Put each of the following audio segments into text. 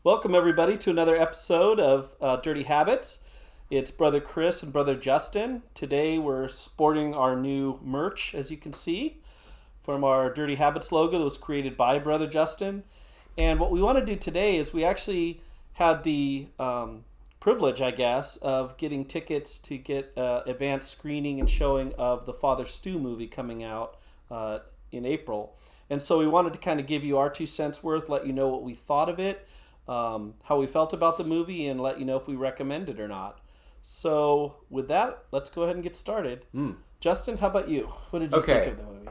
Welcome, everybody, to another episode of Dirty Habits. It's Brother Chris and Brother Justin. Today we're sporting our new merch, as you can see, from our Dirty Habits logo that was created by Brother Justin. And what we want to do today is we actually had the privilege, I guess, of getting tickets to get advanced screening and showing of the Father Stu movie coming out in April. And so we wanted to kind of give you our 2 cents worth, let you know what we thought of it, how we felt about the movie, and let you know if we recommend it or not. So with that, let's go ahead and get started. Justin, how about you? What did you think of the movie?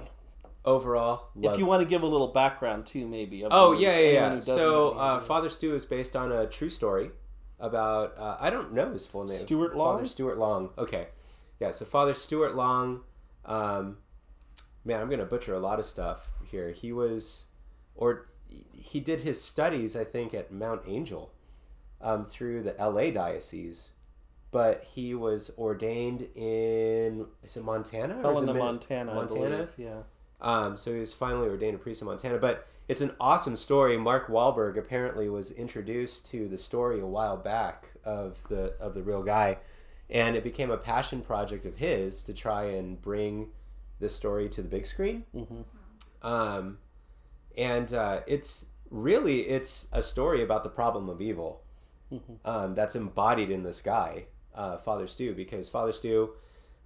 Overall, if you want to give a little background too, maybe. Yeah. So Father Stu is based on a true story about, I don't know his full name. Stuart Long? Father Stuart Long. Okay. Yeah, so Father Stuart Long, man, I'm going to butcher a lot of stuff here. He did his studies, I think, at Mount Angel through the LA diocese, but he was ordained in, is it Montana? Helena, Montana, I believe, yeah. So he was finally ordained a priest in Montana, but it's an awesome story. Mark Wahlberg apparently was introduced to the story a while back of the real guy, and it became a passion project of his to try and bring this story to the big screen. Mm-hmm. It's a story about the problem of evil. Mm-hmm. That's embodied in this guy, Father Stu, because Father Stu,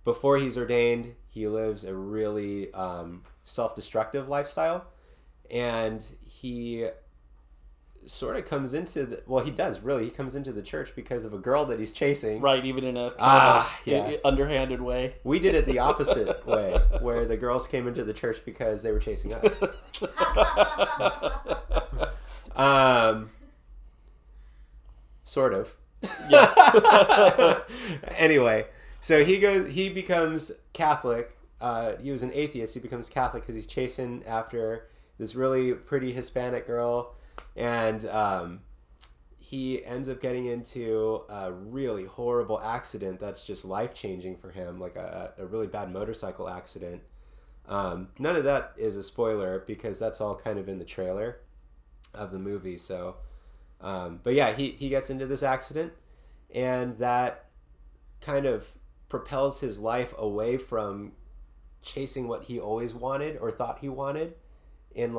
before he's ordained, he lives a really self-destructive lifestyle, and he sort of comes into he comes into the church because of a girl that he's chasing. Right, even in a underhanded way. We did it the opposite way, where the girls came into the church because they were chasing us. Sort of. Yeah. Anyway, so he becomes Catholic. He was an atheist. He becomes Catholic because he's chasing after this really pretty Hispanic girl. And he ends up getting into a really horrible accident that's just life-changing for him, like a really bad motorcycle accident. None of that is a spoiler because that's all kind of in the trailer of the movie. So, but yeah, he gets into this accident, and that kind of propels his life away from chasing what he always wanted or thought he wanted in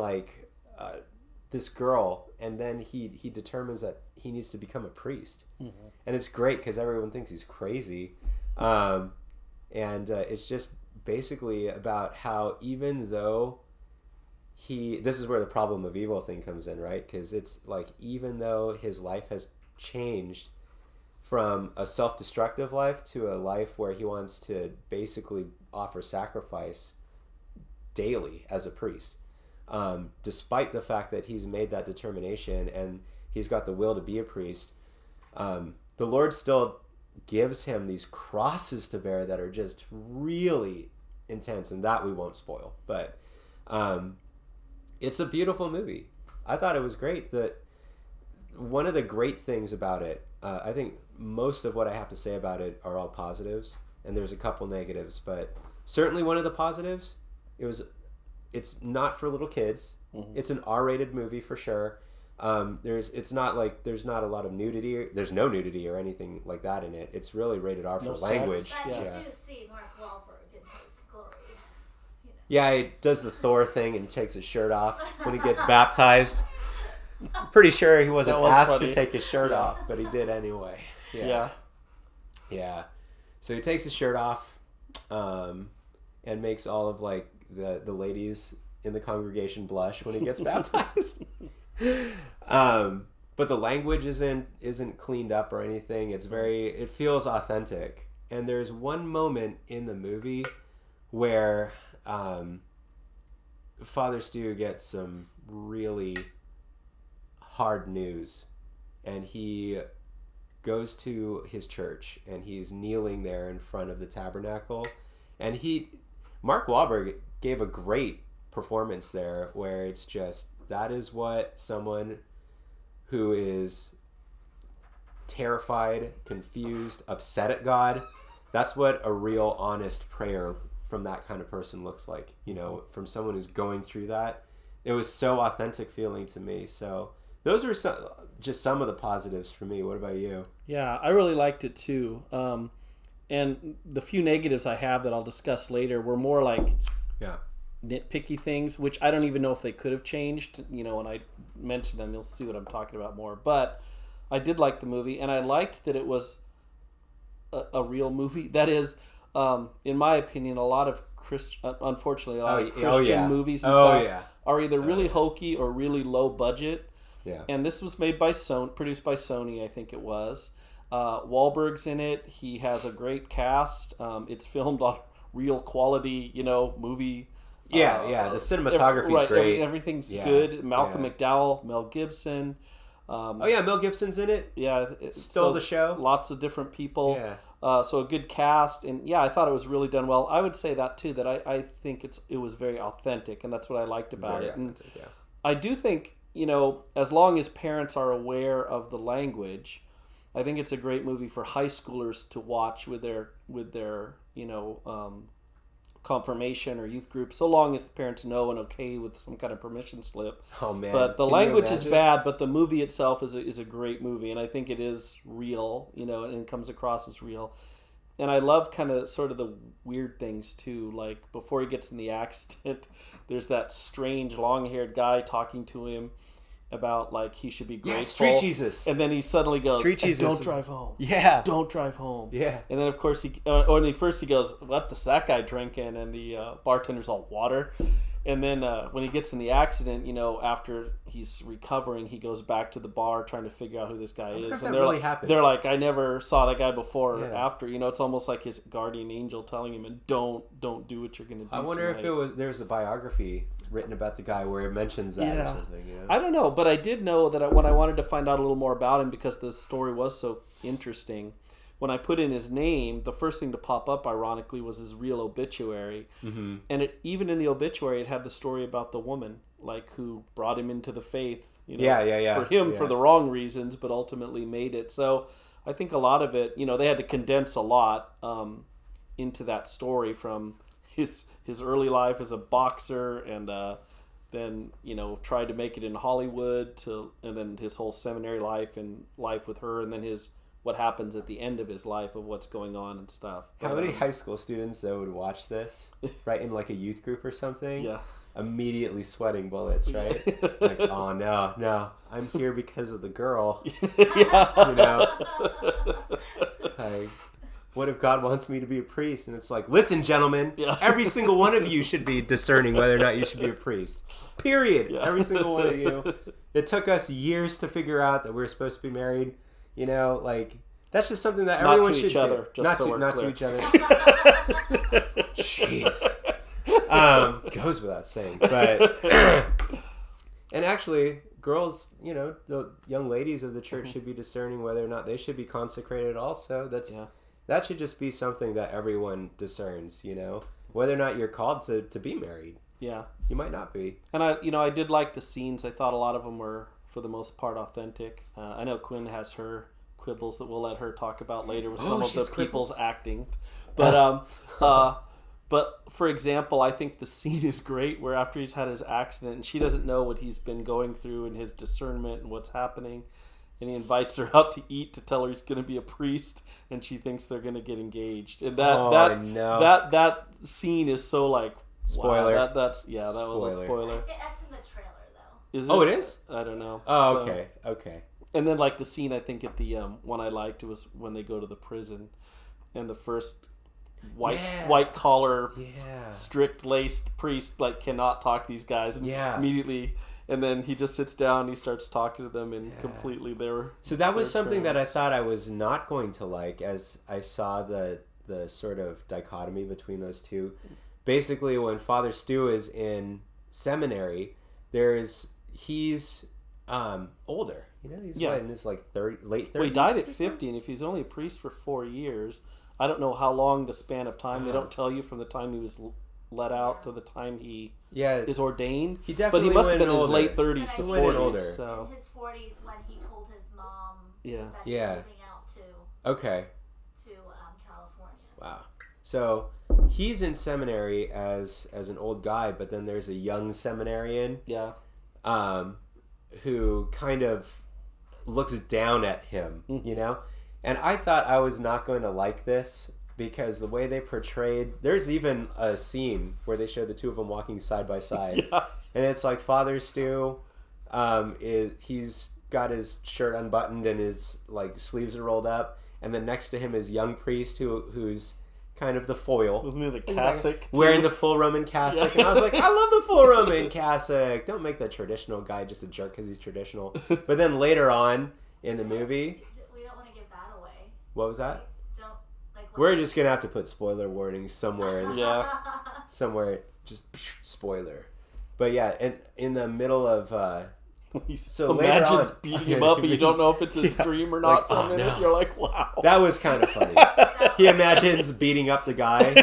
this girl, and then he determines that he needs to become a priest. Mm-hmm. And it's great because everyone thinks he's crazy, and it's just basically about how even though this is where the problem of evil thing comes in, right? Because it's like, even though his life has changed from a self-destructive life to a life where he wants to basically offer sacrifice daily as a priest, despite the fact that he's made that determination and he's got the will to be a priest, the Lord still gives him these crosses to bear that are just really intense, and that we won't spoil. But it's a beautiful movie. I thought it was great. One of the great things about it, I think most of what I have to say about it are all positives, and there's a couple negatives, but certainly one of the positives, it's not for little kids. Mm-hmm. It's an R-rated movie for sure. There's not a lot of nudity. There's no nudity or anything like that in it. It's really rated R for language. But you do see Mark Wahlberg in his glory. You know. Yeah, he does the Thor thing and takes his shirt off when he gets baptized. I'm pretty sure he wasn't asked to take his shirt off, but he did anyway. Yeah. So he takes his shirt off, and makes all of the ladies in the congregation blush when he gets baptized. But the language isn't cleaned up or anything. It feels authentic. And there's one moment in the movie where Father Stu gets some really hard news, and he goes to his church and he's kneeling there in front of the tabernacle, and Mark Wahlberg gave a great performance there, where it's just, that is what someone who is terrified, confused, upset at God, that's what a real honest prayer from that kind of person looks like, from someone who's going through that. It was so authentic feeling to me. So those were just some of the positives for me. What about you? Yeah, I really liked it too. And the few negatives I have that I'll discuss later were more like nitpicky things, which I don't even know if they could have changed. When I mention them, you'll see what I'm talking about more. But I did like the movie, and I liked that it was a real movie. That is, in my opinion, a lot of unfortunately, a lot of Christian movies and stuff are either really hokey or really low budget. Yeah. And this was made by produced by Sony, I think it was. Wahlberg's in it. He has a great cast. It's filmed on real quality, movie. Yeah. The cinematography is great. Everything's good. Malcolm McDowell, Mel Gibson. Mel Gibson's in it. Yeah, stole the show. Lots of different people. Yeah. So a good cast, and I thought it was really done well. I would say that too. That I think it was very authentic, and that's what I liked about it. And I do think as long as parents are aware of the language, I think it's a great movie for high schoolers to watch with their confirmation or youth group, so long as the parents know and okay with some kind of permission slip. Oh man! But the language is bad, but the movie itself is a great movie, and I think it is real, and it comes across as real. And I love kind of sort of the weird things too, like before he gets in the accident, there's that strange long-haired guy talking to him about like he should be grateful. Yeah, Street Jesus. And then he suddenly goes, Street Jesus. "Don't drive home." Yeah. Don't drive home. Yeah. And then of course he goes, "What's that guy drinking?" And the bartender's all water. And then when he gets in the accident, after he's recovering, he goes back to the bar trying to figure out who this guy is. And they're like, "I never saw that guy before or after." It's almost like his guardian angel telling him, "And don't do what you're going to do." I wonder tonight. if there's a biography written about the guy where it mentions that or something. I don't know, but I did know that when I wanted to find out a little more about him because the story was so interesting, when I put in his name, the first thing to pop up, ironically, was his real obituary. Mm-hmm. And even in the obituary, it had the story about the woman, like who brought him into the faith. For him for the wrong reasons, but ultimately made it. So I think a lot of it, they had to condense a lot into that story from his early life as a boxer and then tried to make it in Hollywood and then his whole seminary life and life with her, and then what happens at the end of his life of what's going on and stuff. How many high school students though would watch this right in like a youth group or something? Yeah. Immediately sweating bullets, right? Like, oh no, I'm here because of the girl. Like, what if God wants me to be a priest? And it's like, listen, gentlemen, every single one of you should be discerning whether or not you should be a priest. Period. Yeah. Every single one of you. It took us years to figure out that we're supposed to be married. Like, that's just something that everyone should do. Not to each other. Jeez. Goes without saying. But, and actually, girls, the young ladies of the church should be discerning whether or not they should be consecrated also. That should just be something that everyone discerns, whether or not you're called to be married. Yeah. You might not be. And I did like the scenes. I thought a lot of them were, for the most part, authentic. I know Quinn has her quibbles that we'll let her talk about later with some of the people's acting. But but for example, I think the scene is great where after he's had his accident and she doesn't know what he's been going through in his discernment and what's happening. And he invites her out to eat to tell her he's going to be a priest, and she thinks they're going to get engaged. And that scene is so like spoiler. Wow, that was a spoiler. That's in the trailer though. Is it? Oh, it is? I don't know. Oh, okay. And then like the scene I think at the one I liked was when they go to the prison, and the first white collar, strict laced priest like cannot talk to these guys, and immediately. And then he just sits down and he starts talking to them, and completely So that was something that I thought I was not going to like as I saw the sort of dichotomy between those two. Basically, when Father Stu is in seminary, he's older. He's in his like late 30s. Well, he died at 50, and if he's only a priest for 4 years, I don't know how long the span of time. They don't tell you from the time he was let out to the time he is ordained. He definitely but he must have been older. in his late 30s to 40s. Older. So. In his 40s when he told his mom that he was moving out to California. Wow. So he's in seminary as an old guy, but then there's a young seminarian. Yeah. who kind of looks down at him, you know? And I thought I was not going to like this because the way they portrayed... There's even a scene where they show the two of them walking side by side. Yeah. And it's like Father Stu, he's got his shirt unbuttoned and his like sleeves are rolled up. And then next to him is young priest who's kind of the foil. Wasn't it a cassock? Wearing the full Roman cassock. And I was like, I love the full Roman cassock. Don't make the traditional guy just a jerk because he's traditional. But then later on in the movie... We don't want to give that away. What was that? Don't, like, We're just going to have to put spoiler warnings somewhere. Yeah. Somewhere. Just spoiler. But yeah, in the middle of... So later imagines on, beating him up, and you don't know if it's his dream or not for a minute. no. You're like, wow. That was kind of funny. He imagines beating up the guy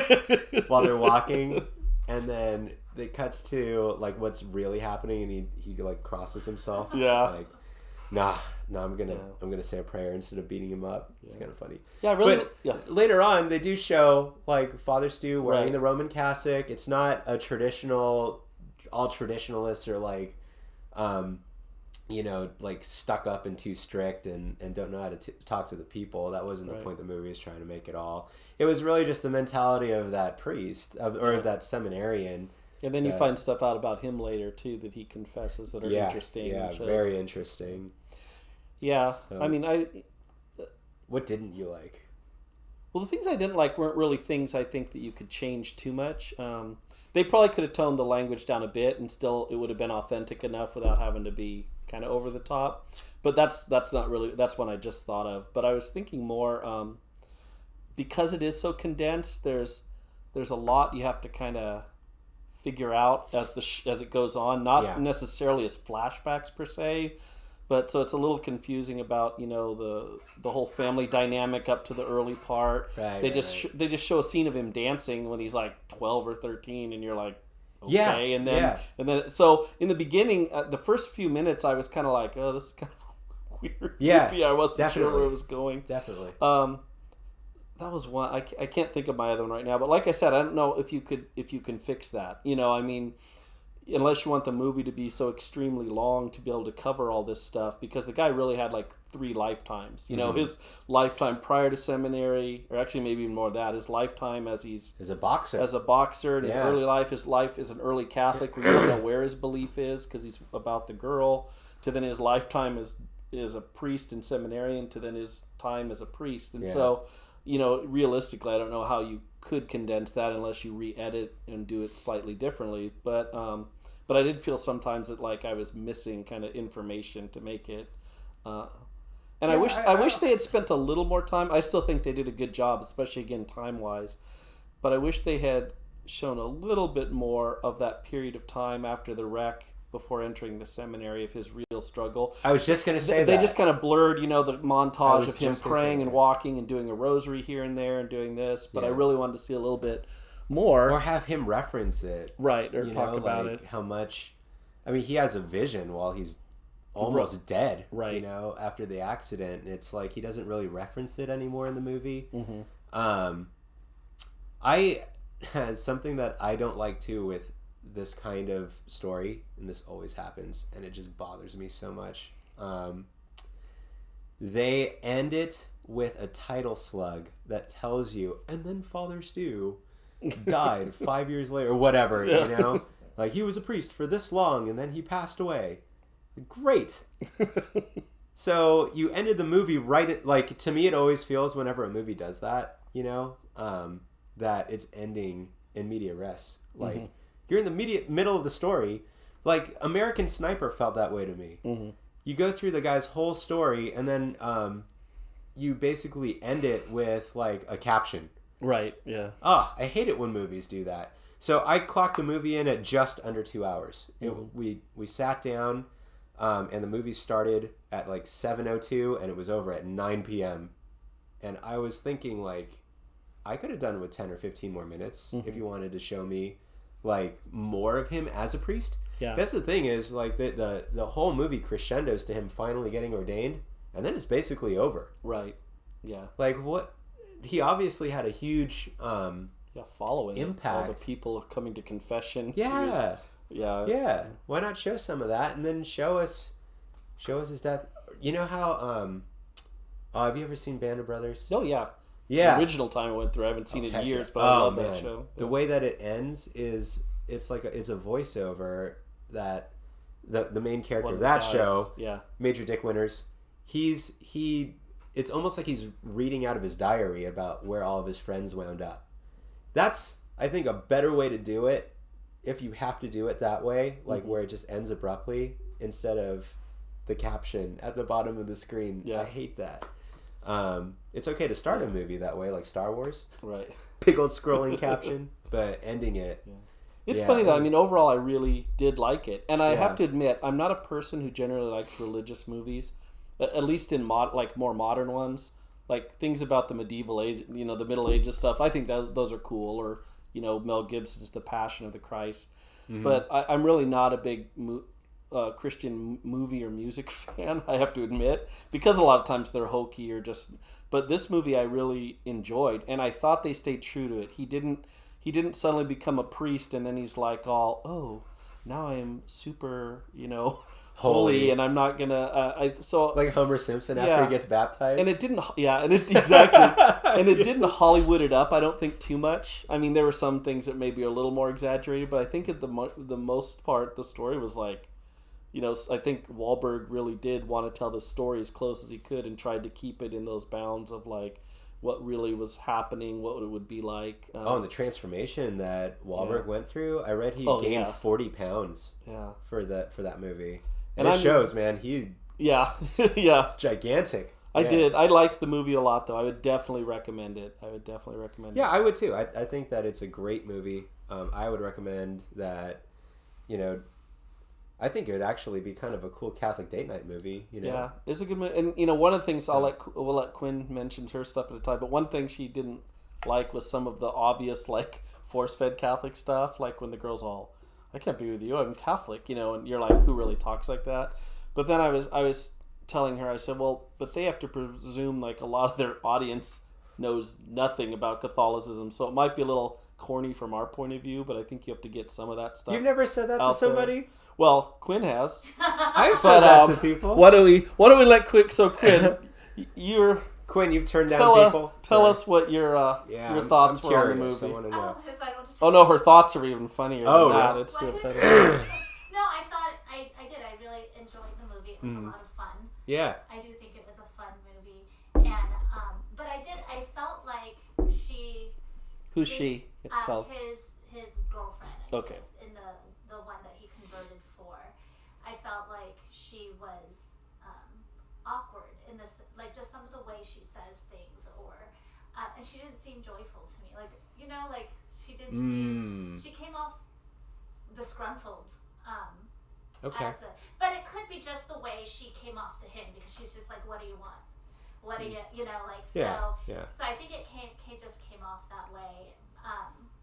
while they're walking, and then it cuts to like what's really happening, and he like crosses himself. Yeah. Like, nah, I'm gonna say a prayer instead of beating him up. It's kind of funny. Yeah, really. But yeah. later on, they do show like Father Stu wearing Right. the Roman cassock. It's not a traditional. All traditionalists are like, like stuck up and too strict and don't know how to talk to the people. That wasn't the Right. point the movie was trying to make at all. It was really just the mentality of that priest or that seminarian. And then you find stuff out about him later too that he confesses that are interesting. Yeah, and shows- very interesting. Yeah, So- I mean, What didn't you like? well, the things I didn't like weren't really things I think that you could change too much. They probably could have toned the language down a bit, and still it would have been authentic enough without having to be kind of over the top. But that's not really, that's one I just thought of. But I was thinking more because it is so condensed. There's a lot you have to kind of figure out as as it goes on. Not necessarily as flashbacks per se. But so it's a little confusing about the whole family dynamic up to the early part. Right, They just show a scene of him dancing when he's like 12 or 13, and you're like, okay. Yeah, and yeah. then so in the beginning, the first few minutes, I was kind of like, oh, this is kind of weird. Yeah, movie. I wasn't sure definitely. where it was going. Definitely. That was one. I can't think of my other one right now. But like I said, I don't know if you can fix that. I mean, unless you want the movie to be so extremely long to be able to cover all this stuff, because the guy really had like 3 lifetimes. His lifetime prior to seminary, or actually maybe even more of that, his lifetime as a boxer. In his early life, his life as an early Catholic, we don't know where his belief is because he's about the girl, to then his lifetime as a priest and seminarian, to then his time as a priest. And so, realistically, I don't know how you could condense that unless you re-edit and do it slightly differently. But I did feel sometimes that like I was missing kind of information to make it. And I wish they had spent a little more time. I still think they did a good job, especially again time-wise. But I wish they had shown a little bit more of that period of time after the wreck, before entering the seminary, of his real struggle. I was just going to say they that. just kind of blurred, the montage of him just gonna say praying and that. walking and doing a rosary here and there and doing this. But I Yeah. really wanted to see a little bit more. Or have him reference it. Right, or talk about like it. How much... I mean, he has a vision while he's almost dead, Right. after the accident. And it's like he doesn't really reference it anymore in the movie. Mm-hmm. Something that I don't like, too, with this kind of story, and this always happens, and it just bothers me so much. They end it with a title slug that tells you, and then Father Stu died 5 years later, or whatever, Like, he was a priest for this long, and then he passed away. Great. So, you ended the movie like, to me, it always feels whenever a movie does that, that it's ending in media res. Like, you're in the middle of the story. Like, American Sniper felt that way to me. Mm-hmm. You go through the guy's whole story, and then you basically end it with, like, a caption. Right, yeah. I hate it when movies do that. So I clocked the movie in at just under 2 hours. We sat down, and the movie started at like 7:02, and it was over at 9 p.m. And I was thinking, like, I could have done it with 10 or 15 more minutes if you wanted to show me, like, more of him as a priest. Yeah. That's the thing is, like, the whole movie crescendos to him finally getting ordained, and then it's basically over. Right, yeah. Like, what? He obviously had a huge... following impact. all the people coming to confession. Yeah. Yeah. Yeah. Why not show some of that and then show us, show us his death. You know how have you ever seen Band of Brothers? Oh yeah. Yeah. The original time I went through, I haven't seen it in years, but Oh, I love man. that show. The way that it ends is it's like it's a voiceover that the main character One of of the that guys, show, yeah. Major Dick Winters, it's almost like he's reading out of his diary about where all of his friends wound up. That's, I think, a better way to do it if you have to do it that way, like where it just ends abruptly instead of the caption at the bottom of the screen. Yeah. I hate that. It's okay to start a movie that way, like Star Wars. Right. Big old scrolling caption, but ending it. Yeah. It's Yeah. funny though. I mean, overall, I really did like it, and I Yeah. have to admit, I'm not a person who generally likes religious movies, at least in like more modern ones, like things about the medieval age, the Middle Ages stuff. I think that those are cool, or Mel Gibson's The Passion of the Christ. But I'm really not a big Christian movie or music fan. I have to admit, because a lot of times they're hokey or just. But this movie I really enjoyed, and I thought they stayed true to it. He didn't suddenly become a priest and then he's like now I'm super holy and I'm not gonna Like Homer Simpson after he gets baptized. and it didn't exactly and it didn't Hollywood it up, I don't think, too much. I mean, there were some things that maybe are a little more exaggerated, but I think at the most part the story was like, I think Wahlberg really did want to tell the story as close as he could and tried to keep it in those bounds of like what really was happening, what it would be like. And the transformation that Wahlberg went through. I read he gained 40 pounds for that movie. And it shows, man. Yeah. It's gigantic. I did. I liked the movie a lot, though. I would definitely recommend it. Yeah, I would too. I think that it's a great movie. I would recommend that, I think it would actually be kind of a cool Catholic date night movie. Yeah, it's a good movie. And one of the things we'll let Quinn mention her stuff at a time. But one thing she didn't like was some of the obvious like force-fed Catholic stuff, like when the girl's all, "I can't be with you, I'm Catholic," and you're like, who really talks like that? But then I was telling her, I said, well, but they have to presume like a lot of their audience knows nothing about Catholicism, so it might be a little corny from our point of view, but I think you have to get some of that stuff. You've never said that to somebody? There. Well, Quinn has. I've said that to people. Why don't we let Quinn? So Quinn, you've turned down people. Tell us what your thoughts were on the movie. I want to know. Oh no, her thoughts are even funnier than that. Yeah. It's No, I thought I did. I really enjoyed the movie. It was a lot of fun. Yeah. I do think it was a fun movie, and but I felt like she. Who's she? Tell. His girlfriend. Okay. Guess, in the one that he converted for, I felt like she was awkward in this, like just some of the way she says things, or and she didn't seem joyful to me. Like like she didn't seem. She came off disgruntled. Okay. But it could be just the way she came off to him, because she's just like, "What do you want? What do you Yeah. So I think it just came off that way.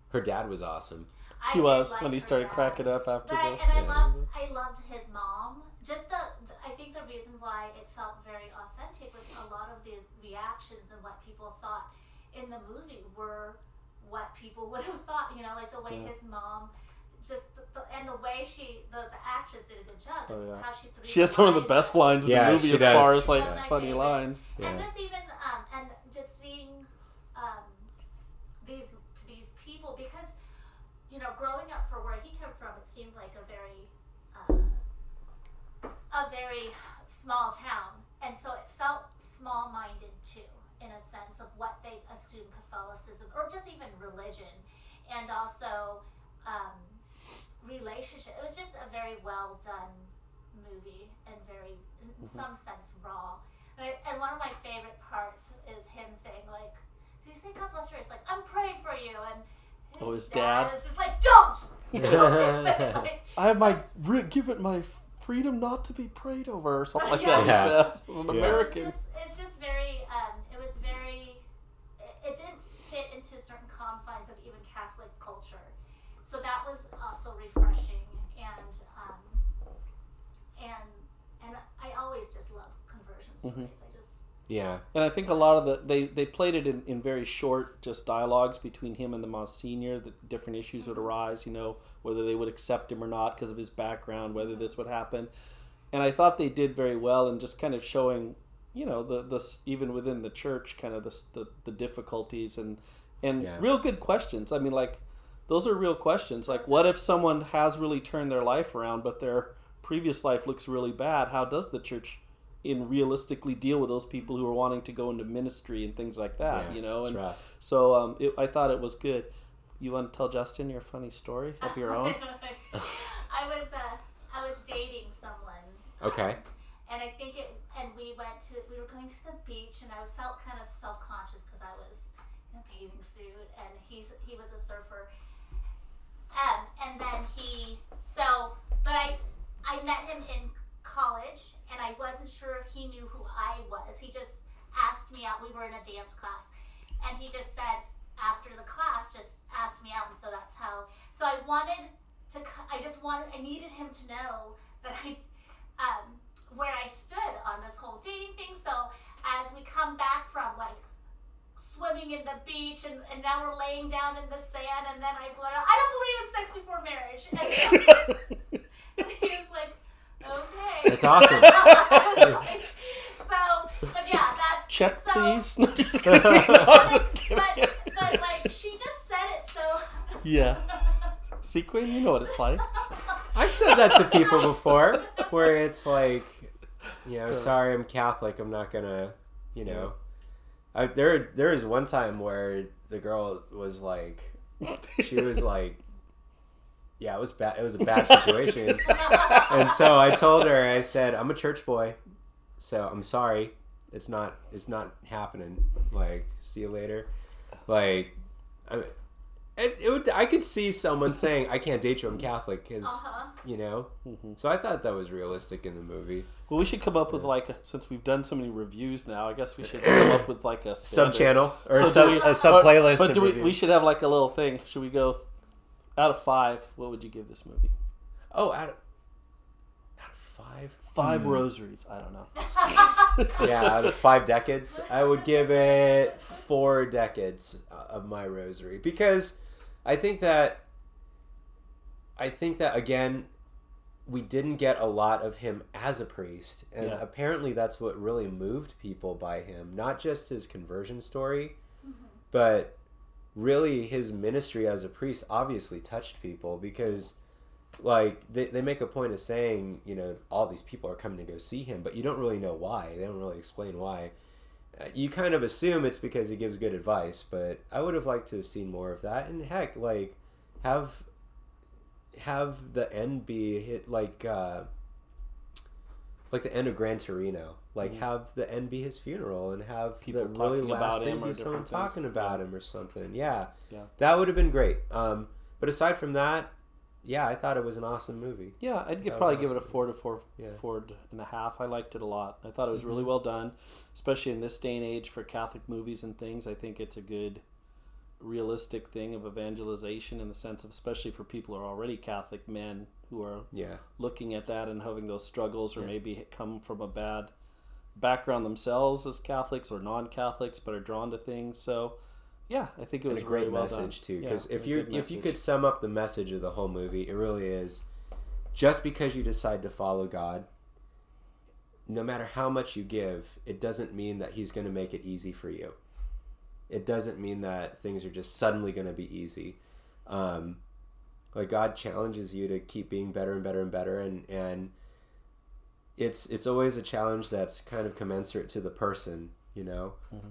Her dad was awesome. He was when he started cracking up after this. And I loved his mom. Just I think the reason why it felt very authentic was a lot of the reactions and what people thought in the movie were what people would have thought. Like the way his mom. Just and the way the actress did a good job. Just how she threw. She has some of the best lines in the movie as far as like funny lines. And just even and just seeing these people, because growing up for where he came from, it seemed like a very small town, and so it felt small-minded too, in a sense of what they assume Catholicism or just even religion, and also. Relationship. It was just a very well done movie and very, in some sense, raw. And one of my favorite parts is him saying, like, "Do you say God bless you?" It's like, "I'm praying for you," and his dad is just like, "Don't." I have give it my freedom not to be prayed over, or something like that. Yeah. As an American. It's just very. It was very. It didn't fit into certain confines of even Catholic culture. So that was also refreshing, and I always just love conversion stories. And I think a lot of they played it in very short just dialogues between him and the Monsignor. The different issues would arise, whether they would accept him or not because of his background, whether this would happen. And I thought they did very well in just kind of showing, the even within the church, kind of the difficulties and real good questions. I mean, like, those are real questions. Like, what if someone has really turned their life around, but their previous life looks really bad? How does the church realistically deal with those people who are wanting to go into ministry and things like that? And rough. So I thought it was good. You want to tell Justin your funny story of your own? I was dating someone. Okay. And I think we were going to the beach, and I felt kind of self-conscious because I was in a bathing suit, and he was a surfer. And then I met him in college, and I wasn't sure if he knew who I was. He just asked me out. We were in a dance class, and he just said after the class, just asked me out, and so that's how. So I needed him to know that where I stood on this whole dating thing. So as we come back from like swimming in the beach, and now we're laying down in the sand, and then I blurt out, "I don't believe in sex before marriage." And he was like, "Okay." That's awesome. But yeah, that's check, so, please. No, just kidding. But like she just said it so. Yeah. See, Quinn, you know what it's like. I've said that to people before, where it's like, sorry, I'm Catholic. I'm not gonna, There was one time where the girl was like, she was like, yeah, it was bad. It was a bad situation, and so I told her, I said, I'm a church boy, so I'm sorry. It's not happening. Like, see you later. Like, I could see someone saying, I can't date you, I'm Catholic, because, So I thought that was realistic in the movie. Well, we should come up with, since we've done so many reviews now, I guess we should come up with, like, a standard sub-channel, or a sub-playlist. But we should have, like, a little thing. Should we go, out of 5, what would you give this movie? Oh, out of 5? 5 rosaries. I don't know. Yeah, out of 5 decades, I would give it 4 decades of my rosary, because I think that again, we didn't get a lot of him as a priest, and apparently that's what really moved people by him. Not just his conversion story, but really his ministry as a priest obviously touched people, because like they make a point of saying, all these people are coming to go see him, but you don't really know why. They don't really explain why. You kind of assume it's because he gives good advice, but I would have liked to have seen more of that. And heck, like, have the end be hit like the end of Gran Torino. Like, have the end be his funeral, and have people the really talking last about thing him, be or someone different talking things. about him or something. Yeah, Yeah. that would have been great. But aside from that, yeah, I thought it was an awesome movie. Yeah, I'd probably give it a 4 to 4.5. I liked it a lot. I thought it was really well done, especially in this day and age for Catholic movies and things. I think it's a good, realistic thing of evangelization, in the sense of, especially for people who are already Catholic men who are looking at that and having those struggles, or maybe come from a bad background themselves as Catholics or non-Catholics, but are drawn to things. So yeah, I think it was a great really well message done. too, because Yeah, if you could sum up the message of the whole movie, it really is, just because you decide to follow God, no matter how much you give, it doesn't mean that he's going to make it easy for you. It doesn't mean that things are just suddenly going to be easy. Like, God challenges you to keep being better and better and better, and it's always a challenge that's kind of commensurate to the person.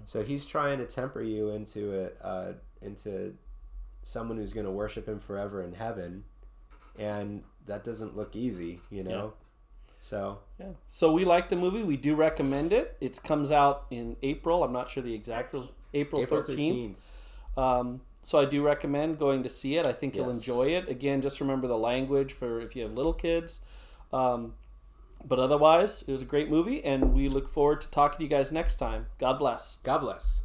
So he's trying to temper you into someone who's going to worship him forever in heaven, and that doesn't look easy, So we like the movie. We do recommend it. It comes out in April. I'm not sure the exact April 13th. So I do recommend going to see it. I think you'll enjoy it. Again, just remember the language for if you have little kids. But otherwise, it was a great movie, and we look forward to talking to you guys next time. God bless. God bless.